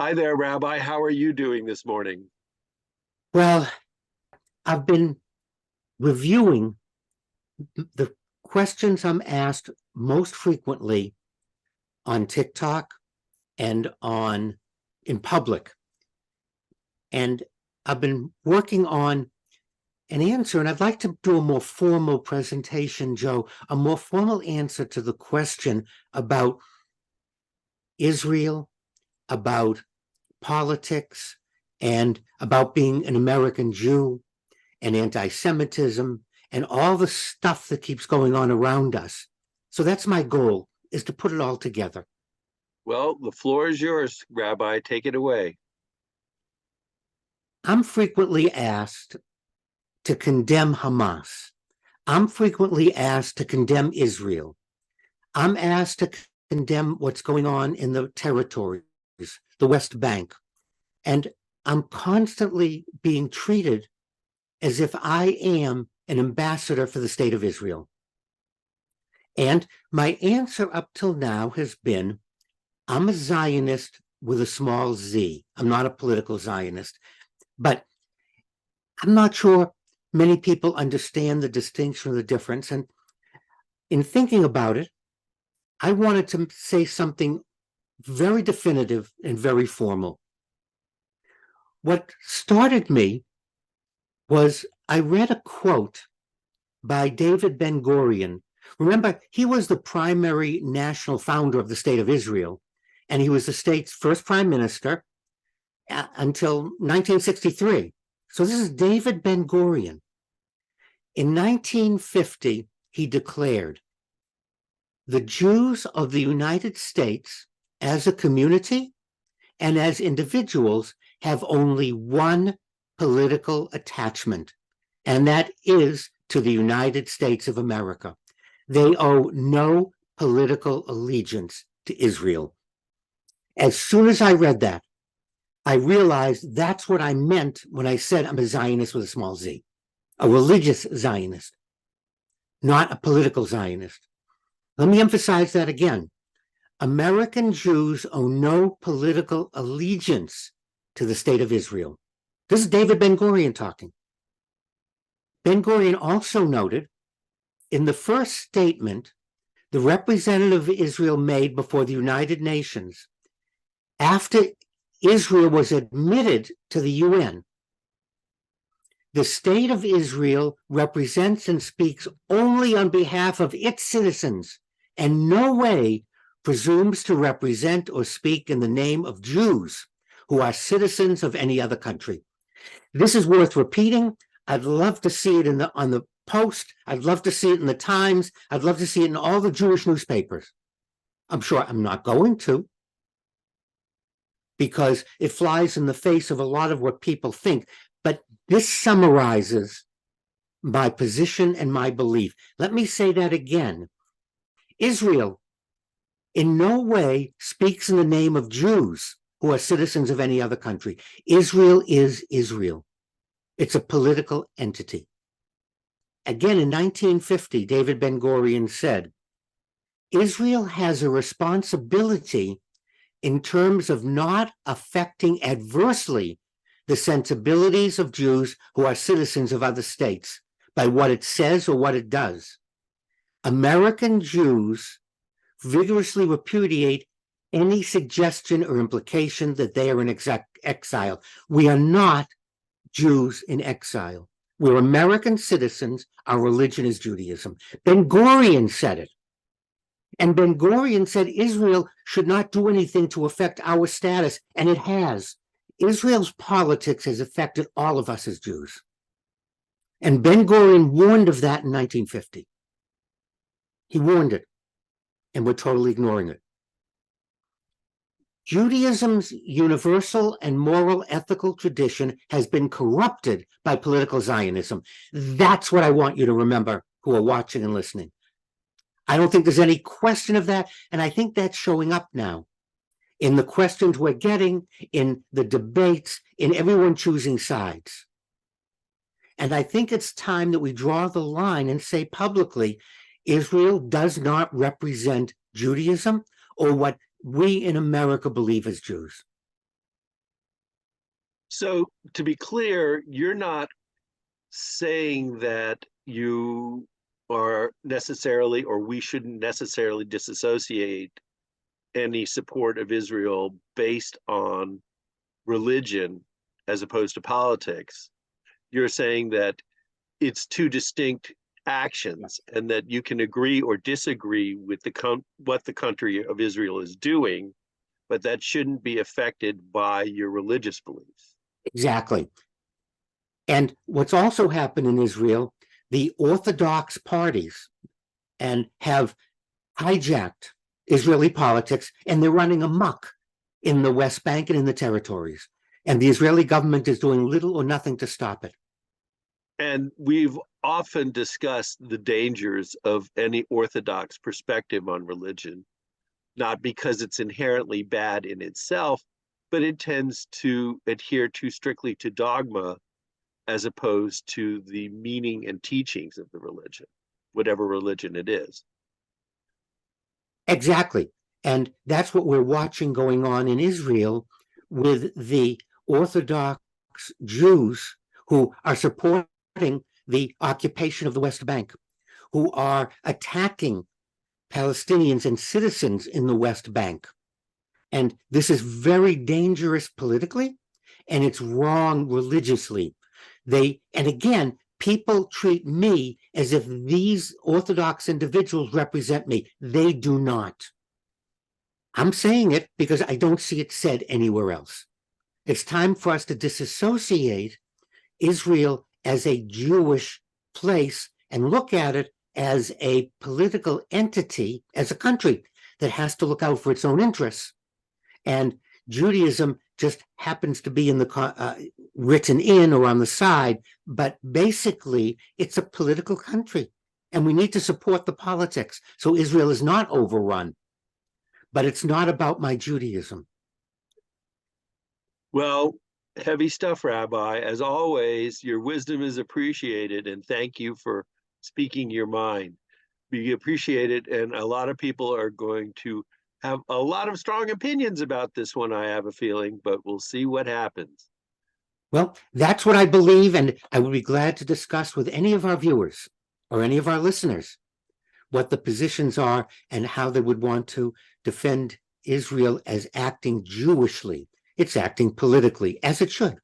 Hi there, Rabbi. How are you doing this morning? Well, I've been reviewing the questions I'm asked most frequently on TikTok and on in public. And I've been working on an answer, and I'd like to do a more formal presentation, Joe, a more formal answer to the question about Israel, about politics, and about being an American Jew and anti-Semitism and all the stuff that keeps going on around us. So that's my goal, is to put it all together. Well, the floor is yours, Rabbi. Take it away. I'm frequently asked to condemn Hamas. I'm frequently asked to condemn Israel. I'm asked to condemn what's going on in the territories, the West Bank. And I'm constantly being treated as if I am an ambassador for the state of Israel. And my answer up till now has been, I'm a Zionist with a small z. I'm not a political Zionist. But I'm not sure many people understand the distinction or the difference. And in thinking about it, I wanted to say something very definitive and very formal. What started me was I read a quote by David Ben-Gurion. Remember, he was the primary national founder of the state of Israel, and he was the state's first prime minister until 1963. So this is David Ben-Gurion. In 1950, he declared, the Jews of the United States as a community and as individuals have only one political attachment, and that is to the United States of America. They owe no political allegiance to Israel. As soon as I read that, I realized that's what I meant when I said I'm a Zionist with a small z, a religious Zionist, not a political Zionist. Let me emphasize that again. American Jews owe no political allegiance to the state of Israel. This is David Ben-Gurion talking. Ben-Gurion also noted in the first statement the representative of Israel made before the United Nations, after Israel was admitted to the UN, the state of Israel represents and speaks only on behalf of its citizens and no way presumes to represent or speak in the name of Jews who are citizens of any other country. This is worth repeating. I'd love to see it on the Post. I'd love to see it in the Times. I'd love to see it in all the Jewish newspapers. I'm sure I'm not going to, because it flies in the face of a lot of what people think. But this summarizes my position and my belief. Let me say that again. Israel in no way speaks in the name of Jews who are citizens of any other country. Israel is Israel. It's a political entity. Again, in 1950, David Ben-Gurion said, Israel has a responsibility in terms of not affecting adversely the sensibilities of Jews who are citizens of other states by what it says or what it does. American Jews vigorously repudiate any suggestion or implication that they are in exile. We are not Jews in exile. We're American citizens. Our religion is Judaism. Ben-Gurion said it. And Ben-Gurion said Israel should not do anything to affect our status, and it has. Israel's politics has affected all of us as Jews. And Ben-Gurion warned of that in 1950. He warned it, and we're totally ignoring it. Judaism's universal and moral ethical tradition has been corrupted by political Zionism. That's what I want you to remember who are watching and listening. I don't think there's any question of that, and I think that's showing up now in the questions we're getting, in the debates, in everyone choosing sides. And I think it's time that we draw the line and say publicly, Israel does not represent Judaism or what we in America believe as Jews. So to be clear, you're not saying that you are necessarily, or we shouldn't necessarily disassociate any support of Israel based on religion as opposed to politics. You're saying that it's two distinct actions and that you can agree or disagree with what the country of Israel is doing, but that shouldn't be affected by your religious beliefs. Exactly. And what's also happened in Israel, the Orthodox parties and have hijacked Israeli politics, and they're running amok in the West Bank and in the territories. And the Israeli government is doing little or nothing to stop it. And we've often discussed the dangers of any Orthodox perspective on religion, not because it's inherently bad in itself, but it tends to adhere too strictly to dogma as opposed to the meaning and teachings of the religion, whatever religion it is. Exactly. And that's what we're watching going on in Israel with the Orthodox Jews who are supporting the occupation of the West Bank, who are attacking Palestinians and citizens in the West Bank. And this is very dangerous politically, and it's wrong religiously. And again, people treat me as if these Orthodox individuals represent me. They do not. I'm saying it because I don't see it said anywhere else. It's time for us to disassociate Israel as a Jewish place and look at it as a political entity, as a country that has to look out for its own interests. And Judaism just happens to be in the written in or on the side, but basically it's a political country, and we need to support the politics so Israel is not overrun. But it's not about my Judaism. Well, heavy stuff, Rabbi. As always, your wisdom is appreciated, and thank you for speaking your mind. We appreciate it, and a lot of people are going to have a lot of strong opinions about this one, I have a feeling, but we'll see what happens. Well, that's what I believe, and I would be glad to discuss with any of our viewers or any of our listeners what the positions are and how they would want to defend Israel as acting Jewishly. It's acting politically, as it should.